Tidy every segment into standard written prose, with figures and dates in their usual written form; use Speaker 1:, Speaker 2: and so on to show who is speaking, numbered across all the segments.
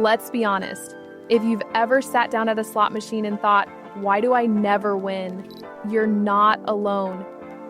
Speaker 1: Let's be honest. If you've ever sat down at a slot machine and thought, why do I never win? You're not alone.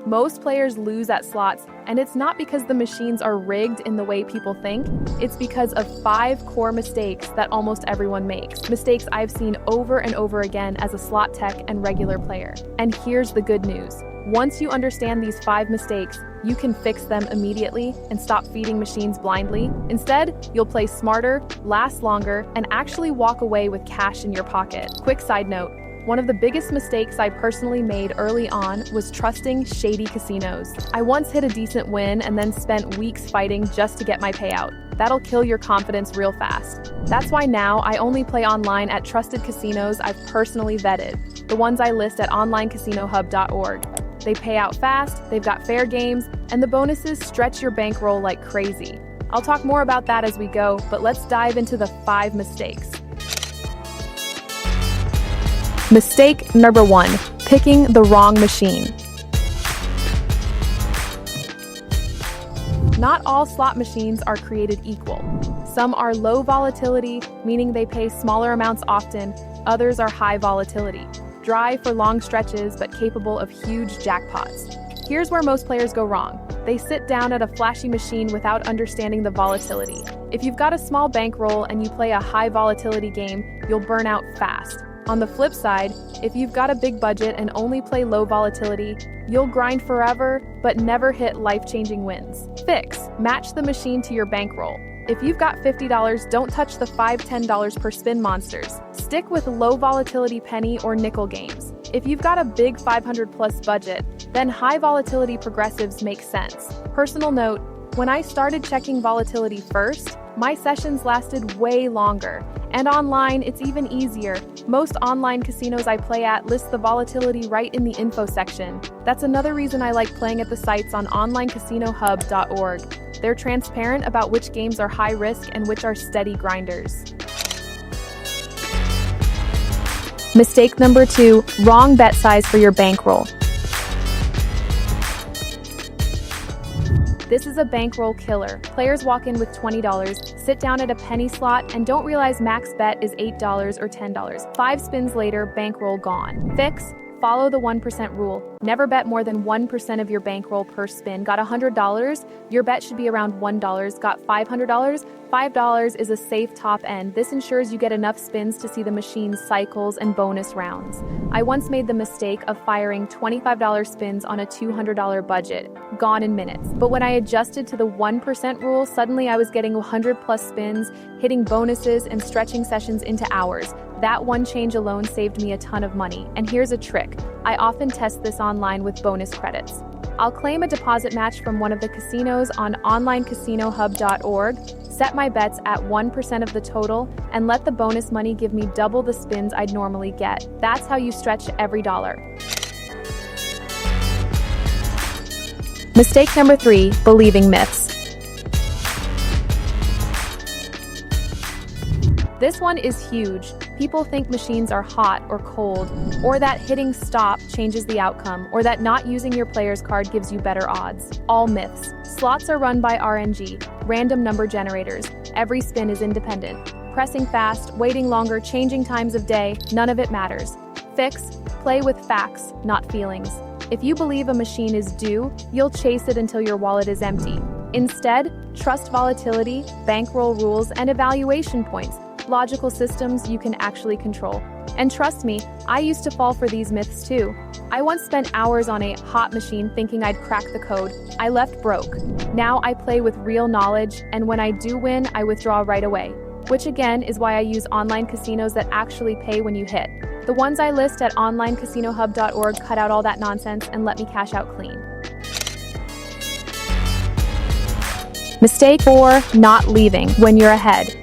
Speaker 1: Most players lose at slots, and it's not because the machines are rigged in the way people think. It's because of 5 core mistakes that almost everyone makes. Mistakes I've seen over and over again as a slot tech and regular player. And here's the good news. Once you understand these 5 mistakes, you can fix them immediately and stop feeding machines blindly. Instead, you'll play smarter, last longer, and actually walk away with cash in your pocket. Quick side note. One of the biggest mistakes I personally made early on was trusting shady casinos. I once hit a decent win and then spent weeks fighting just to get my payout. That'll kill your confidence real fast. That's why now I only play online at trusted casinos I've personally vetted, the ones I list at onlinecasinohub.org. They pay out fast, they've got fair games, and the bonuses stretch your bankroll like crazy. I'll talk more about that as we go, but let's dive into the 5 mistakes. Mistake number 1, picking the wrong machine. Not all slot machines are created equal. Some are low volatility, meaning they pay smaller amounts often. Others are high volatility, dry for long stretches but capable of huge jackpots. Here's where most players go wrong. They sit down at a flashy machine without understanding the volatility. If you've got a small bankroll and you play a high volatility game, you'll burn out fast. On the flip side, if you've got a big budget and only play low volatility, you'll grind forever but never hit life-changing wins. Fix. Match the machine to your bankroll. If you've got $50, don't touch the $5-10 per spin monsters. Stick with low volatility penny or nickel games. If you've got a big 500 plus budget, then high volatility progressives make sense. Personal note, when I started checking volatility first, my sessions lasted way longer. And online, it's even easier. Most online casinos I play at list the volatility right in the info section. That's another reason I like playing at the sites on onlinecasinohub.org. They're transparent about which games are high risk and which are steady grinders. Mistake number 2, wrong bet size for your bankroll. This is a bankroll killer. Players walk in with $20, sit down at a penny slot, and don't realize max bet is $8 or $10. 5 spins later, bankroll gone. Fix. Follow the 1% rule. Never bet more than 1% of your bankroll per spin. Got $100? Your bet should be around $1. Got $500? $5 is a safe top end. This ensures you get enough spins to see the machine's cycles and bonus rounds. I once made the mistake of firing $25 spins on a $200 budget. Gone in minutes. But when I adjusted to the 1% rule, suddenly I was getting 100 plus spins, hitting bonuses, and stretching sessions into hours. That one change alone saved me a ton of money. And here's a trick. I often test this online with bonus credits. I'll claim a deposit match from one of the casinos on onlinecasinohub.org, set my bets at 1% of the total, and let the bonus money give me double the spins I'd normally get. That's how you stretch every dollar. Mistake number 3, believing myths. This one is huge. People think machines are hot or cold, or that hitting stop changes the outcome, or that not using your player's card gives you better odds. All myths. Slots are run by RNG, random number generators. Every spin is independent. Pressing fast, waiting longer, changing times of day, none of it matters. Fix. Play with facts, not feelings. If you believe a machine is due, you'll chase it until your wallet is empty. Instead, trust volatility, bankroll rules, and evaluation points. Logical systems you can actually control. And trust me, I used to fall for these myths too. I once spent hours on a hot machine thinking I'd crack the code. I left broke. Now I play with real knowledge, and when I do win, I withdraw right away. Which again is why I use online casinos that actually pay when you hit. The ones I list at onlinecasinohub.org cut out all that nonsense and let me cash out clean. Mistake 4, not leaving when you're ahead.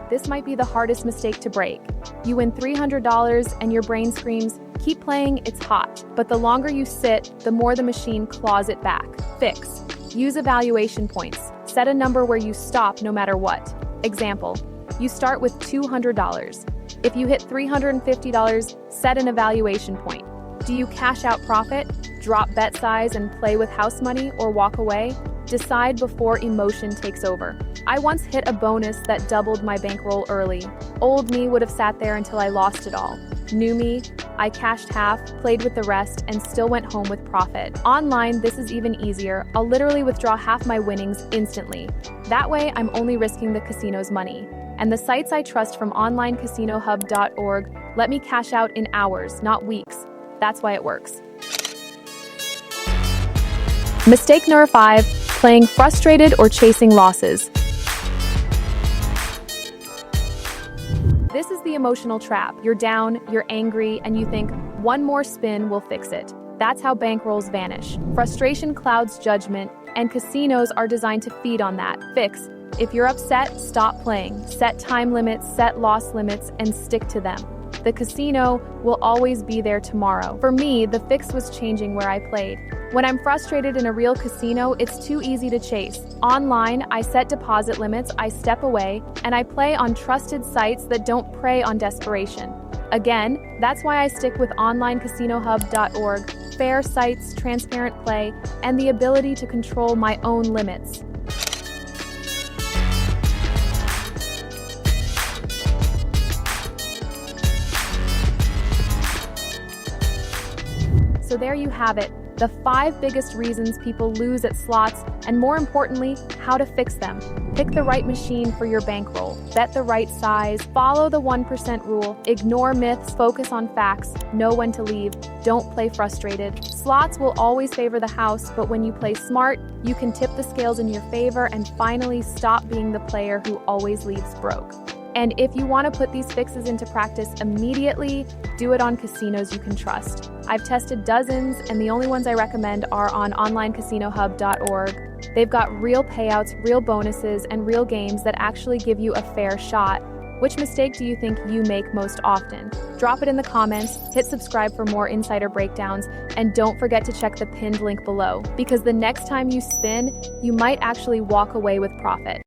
Speaker 1: This might be the hardest mistake to break. You win $300 and your brain screams, keep playing, it's hot. But the longer you sit, the more the machine claws it back. Fix. Use evaluation points. Set a number where you stop no matter what. Example, you start with $200. If you hit $350, set an evaluation point. Do you cash out profit, drop bet size and play with house money, or walk away? Decide before emotion takes over. I once hit a bonus that doubled my bankroll early. Old me would have sat there until I lost it all. New me, I cashed half, played with the rest, and still went home with profit. Online, this is even easier. I'll literally withdraw half my winnings instantly. That way, I'm only risking the casino's money. And the sites I trust from onlinecasinohub.org let me cash out in hours, not weeks. That's why it works. Mistake number 5, playing frustrated or chasing losses. This is the emotional trap. You're down, you're angry, and you think, one more spin will fix it. That's how bankrolls vanish. Frustration clouds judgment, and casinos are designed to feed on that. Fix. If you're upset, stop playing. Set time limits, set loss limits, and stick to them. The casino will always be there tomorrow. For me, the fix was changing where I played. When I'm frustrated in a real casino, it's too easy to chase. Online, I set deposit limits, I step away, and I play on trusted sites that don't prey on desperation. Again, that's why I stick with onlinecasinohub.org, fair sites, transparent play, and the ability to control my own limits. So there you have it, the 5 biggest reasons people lose at slots, and more importantly, how to fix them. Pick the right machine for your bankroll, bet the right size, follow the 1% rule, ignore myths, focus on facts, know when to leave, don't play frustrated. Slots will always favor the house, but when you play smart, you can tip the scales in your favor and finally stop being the player who always leaves broke. And if you want to put these fixes into practice immediately, do it on casinos you can trust. I've tested dozens, and the only ones I recommend are on onlinecasinohub.org. They've got real payouts, real bonuses, and real games that actually give you a fair shot. Which mistake do you think you make most often? Drop it in the comments, hit subscribe for more insider breakdowns, and don't forget to check the pinned link below, because the next time you spin, you might actually walk away with profit.